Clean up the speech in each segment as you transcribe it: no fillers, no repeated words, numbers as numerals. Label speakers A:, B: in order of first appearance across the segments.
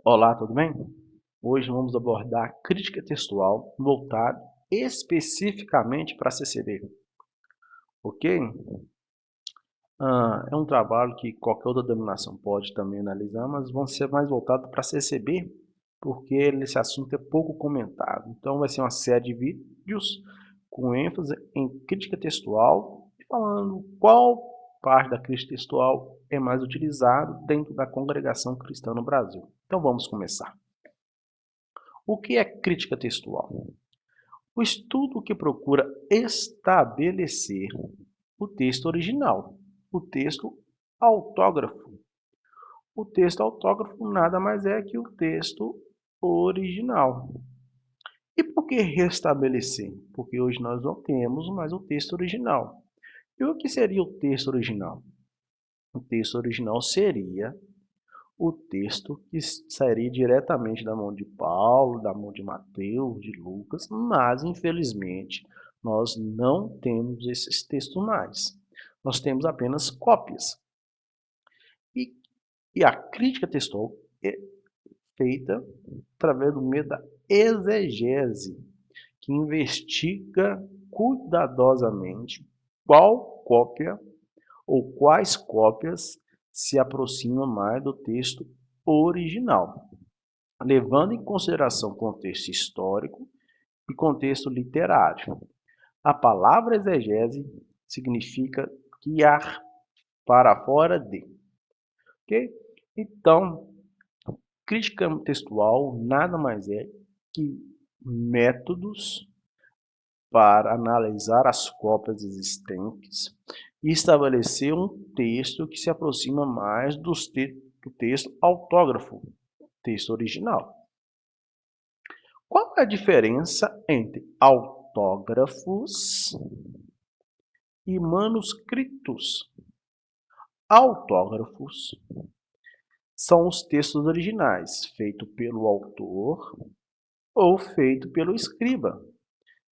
A: Olá, tudo bem? Hoje vamos abordar a crítica textual voltada especificamente para a CCB, ok? É um trabalho que qualquer outra denominação pode também analisar, mas vão ser mais voltados para a CCB, porque esse assunto é pouco comentado. Então vai ser uma série de vídeos com ênfase em crítica textual, falando qual parte da crítica textual é mais utilizado dentro da congregação cristã no Brasil. Então vamos começar. O que é crítica textual? O estudo que procura estabelecer o texto original, o texto autógrafo. O texto autógrafo nada mais é que o texto original. E por que restabelecer? Porque hoje nós não temos mais o texto original. E o que seria o texto original? O texto original seria o texto que sairia diretamente da mão de Paulo, da mão de Mateus, de Lucas, mas infelizmente nós não temos esses textos mais. Nós temos apenas cópias. E, e a crítica textual é feita através do meio da exegese, que investiga cuidadosamente qual cópia ou quais cópias se aproximam mais do texto original, levando em consideração contexto histórico e contexto literário. A palavra exegese significa guiar para fora de. Ok? Então, crítica textual nada mais é que métodos para analisar as cópias existentes e estabelecer um texto que se aproxima mais do texto autógrafo, texto original. Qual é a diferença entre autógrafos e manuscritos? Autógrafos são os textos originais, feitos pelo autor ou feito pelo escriba,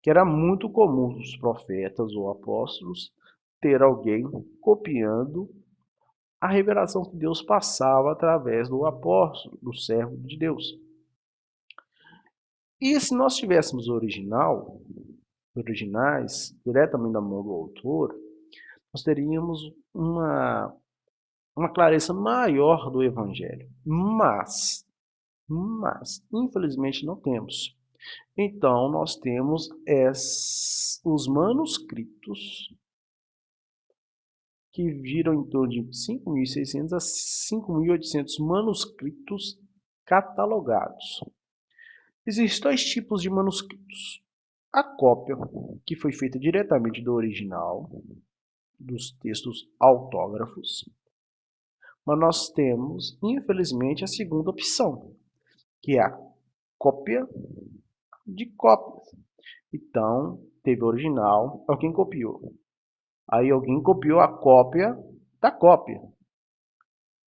A: que era muito comum os profetas ou apóstolos ter alguém copiando a revelação que Deus passava através do apóstolo, do servo de Deus. E se nós tivéssemos originais, diretamente da mão do autor, nós teríamos uma clareza maior do evangelho. Mas, infelizmente não temos. Então, nós temos os manuscritos que viram em torno de 5.600 a 5.800 manuscritos catalogados. Existem dois tipos de manuscritos. A cópia, que foi feita diretamente do original, dos textos autógrafos, mas nós temos, infelizmente, a segunda opção, que é a cópia de cópias. Então, teve o original, alguém copiou. Aí alguém copiou a cópia da cópia.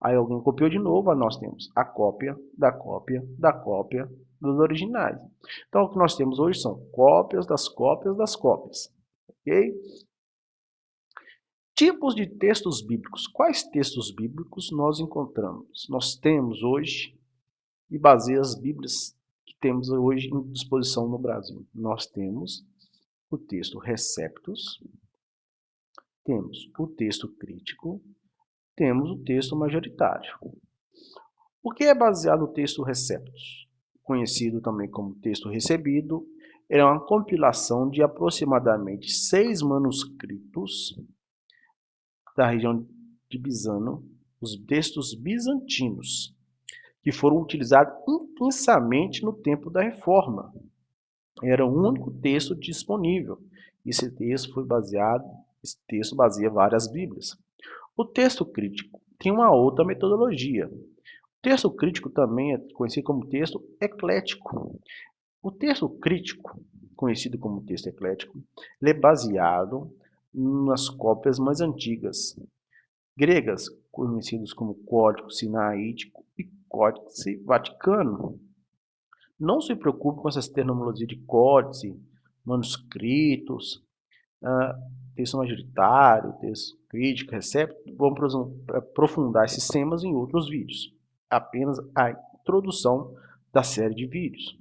A: Aí alguém copiou de novo, aí nós temos a cópia da cópia da cópia dos originais. Então, o que nós temos hoje são cópias das cópias das cópias. Ok? Tipos de textos bíblicos. Quais textos bíblicos nós encontramos? Nós temos hoje, e baseia as Bíblias que temos hoje em disposição no Brasil. Nós temos o texto Receptus, temos o texto crítico, temos o texto majoritário. O que é baseado no texto Receptus? Conhecido também como texto recebido, é uma compilação de aproximadamente 6 manuscritos da região de Bizânio, os textos bizantinos, que foram utilizados intensamente no tempo da Reforma. Era o único texto disponível. Esse texto baseia várias Bíblias. O texto crítico tem uma outra metodologia. O texto crítico também é conhecido como texto eclético. O texto crítico, conhecido como texto eclético, ele é baseado nas cópias mais antigas, gregas, conhecidos como Código Sinaítico e Códice Vaticano. Não se preocupe com essas terminologias de códice, manuscritos, texto majoritário, texto crítico, recepto. Vamos aprofundar esses temas em outros vídeos. Apenas a introdução da série de vídeos.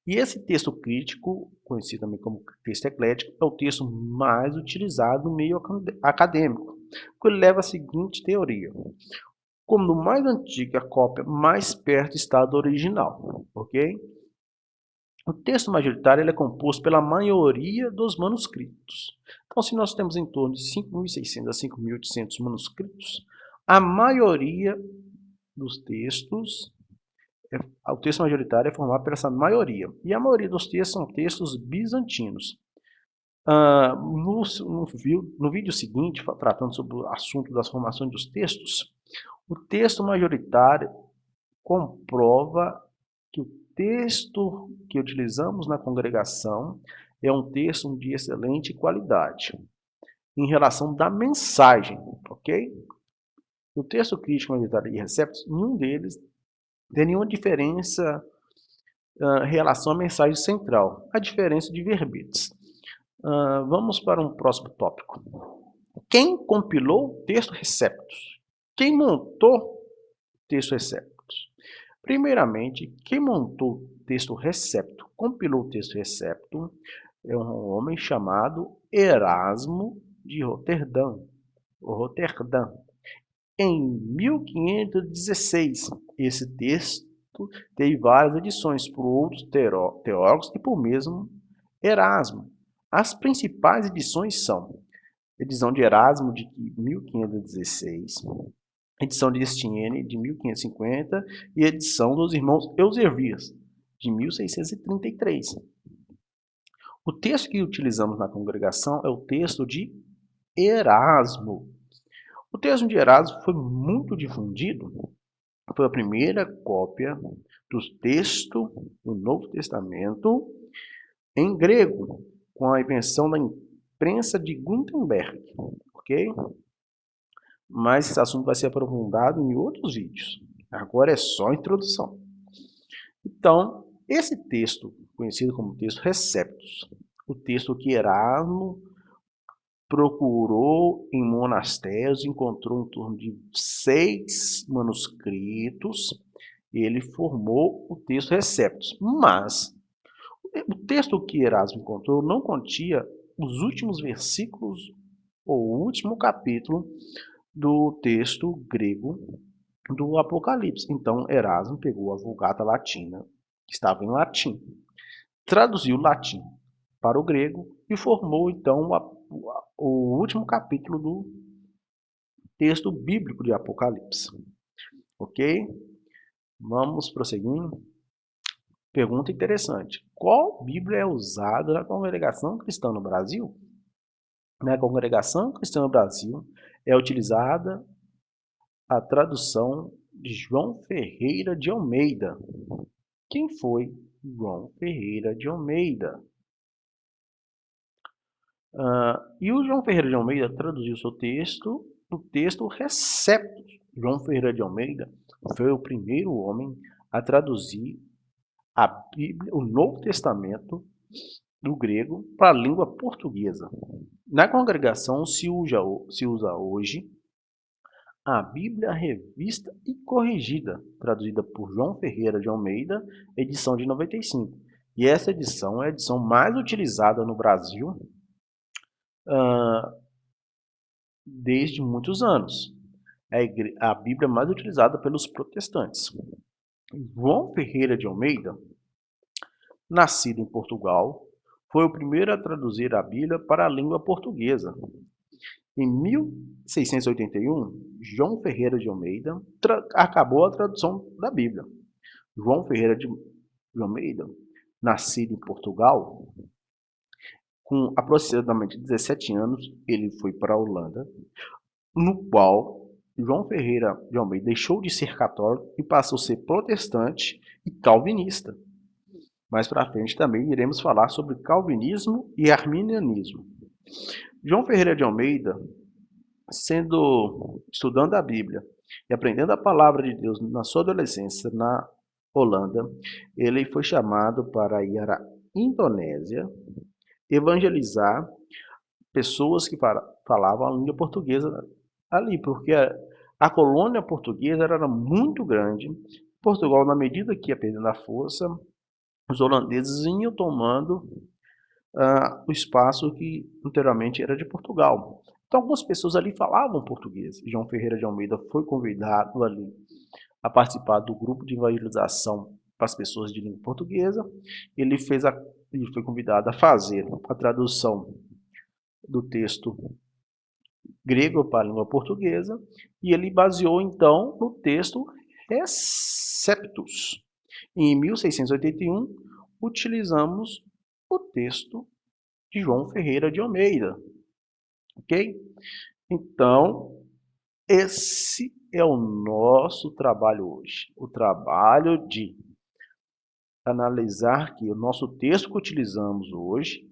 A: E esse texto crítico, conhecido também como texto eclético, é o texto mais utilizado no meio acadêmico, porque ele leva a seguinte teoria: como mais antiga a cópia, mais perto está do original, ok? O texto majoritário ele é composto pela maioria dos manuscritos. Então, se nós temos em torno de 5.600 a 5.800 manuscritos, a maioria dos textos, o texto majoritário é formado por essa maioria. E a maioria dos textos são textos bizantinos. No vídeo seguinte, tratando sobre o assunto das formações dos textos, o texto majoritário comprova que o texto que utilizamos na congregação é um texto de excelente qualidade em relação da mensagem, ok? O texto crítico, majoritário e receptos, nenhum deles tem nenhuma diferença em relação à mensagem central, a diferença de verbetes. Vamos para um próximo tópico. Quem compilou o texto receptos? Quem montou o texto receptos? Primeiramente, quem montou o texto recepto, compilou o texto recepto, é um homem chamado Erasmo de Roterdã, em 1516. Esse texto teve várias edições por outros teólogos e por mesmo Erasmo. As principais edições são edição de Erasmo de 1516, edição de Estienne de 1550 e edição dos irmãos Eusebius de 1633. O texto que utilizamos na congregação é o texto de Erasmo. O texto de Erasmo foi muito difundido, foi a primeira cópia do texto do Novo Testamento em grego, com a invenção da imprensa de Gutenberg, ok? Mas esse assunto vai ser aprofundado em outros vídeos. Agora é só a introdução. Então, esse texto, conhecido como texto Receptus, o texto que Erasmo procurou em monastérios, encontrou em torno de 6 manuscritos, e ele formou o texto Receptus. Mas o texto que Erasmo encontrou não continha os últimos versículos ou o último capítulo do texto grego do Apocalipse. Então, Erasmo pegou a Vulgata Latina, que estava em latim, traduziu o latim para o grego e formou, então, o último capítulo do texto bíblico de Apocalipse. Ok? Vamos prosseguindo. Pergunta interessante. Qual Bíblia é usada na congregação cristã no Brasil? Na congregação cristã no Brasil é utilizada a tradução de João Ferreira de Almeida. Quem foi João Ferreira de Almeida? E o João Ferreira de Almeida traduziu seu texto no texto Receptus. João Ferreira de Almeida foi o primeiro homem a traduzir a Bíblia, o Novo Testamento do grego para a língua portuguesa. Na congregação se usa hoje a Bíblia Revista e Corrigida, traduzida por João Ferreira de Almeida, edição de 95. E essa edição é a edição mais utilizada no Brasil desde muitos anos. É a Bíblia mais utilizada pelos protestantes. João Ferreira de Almeida, nascido em Portugal, foi o primeiro a traduzir a Bíblia para a língua portuguesa. Em 1681, João Ferreira de Almeida acabou a tradução da Bíblia. João Ferreira de Almeida, nascido em Portugal, com aproximadamente 17 anos, ele foi para a Holanda, no qual João Ferreira de Almeida deixou de ser católico e passou a ser protestante e calvinista. Mais para frente também iremos falar sobre calvinismo e arminianismo. João Ferreira de Almeida, estudando a Bíblia e aprendendo a palavra de Deus na sua adolescência na Holanda, ele foi chamado para ir à Indonésia, evangelizar pessoas que falavam a língua portuguesa ali, porque a colônia portuguesa era muito grande Portugal, na medida que ia perdendo a força, os holandeses vinham tomando o espaço que anteriormente era de Portugal. Então, algumas pessoas ali falavam português. João Ferreira de Almeida foi convidado ali a participar do grupo de evangelização para as pessoas de língua portuguesa. Ele foi convidado a fazer a tradução do texto grego para a língua portuguesa e ele baseou então no texto Receptus. Em 1681, utilizamos o texto de João Ferreira de Almeida, ok? Então, esse é o nosso trabalho hoje, o trabalho de analisar que o nosso texto que utilizamos hoje,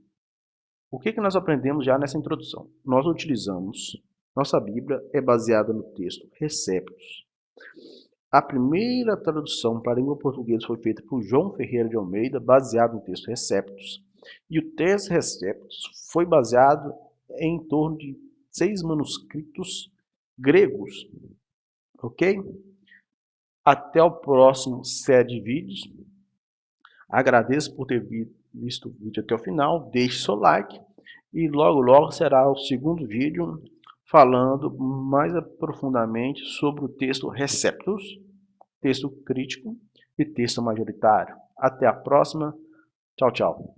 A: o que nós aprendemos já nessa introdução? Nós utilizamos, nossa Bíblia é baseada no texto Receptus. A primeira tradução para a língua portuguesa foi feita por João Ferreira de Almeida, baseado no texto Receptus. E o texto Receptus foi baseado em torno de 6 manuscritos gregos. Ok? Até o próximo série de vídeos. Agradeço por ter visto o vídeo até o final. Deixe seu like. E logo será o segundo vídeo falando mais aprofundadamente sobre o texto Receptus, texto crítico e texto majoritário. Até a próxima. Tchau, tchau.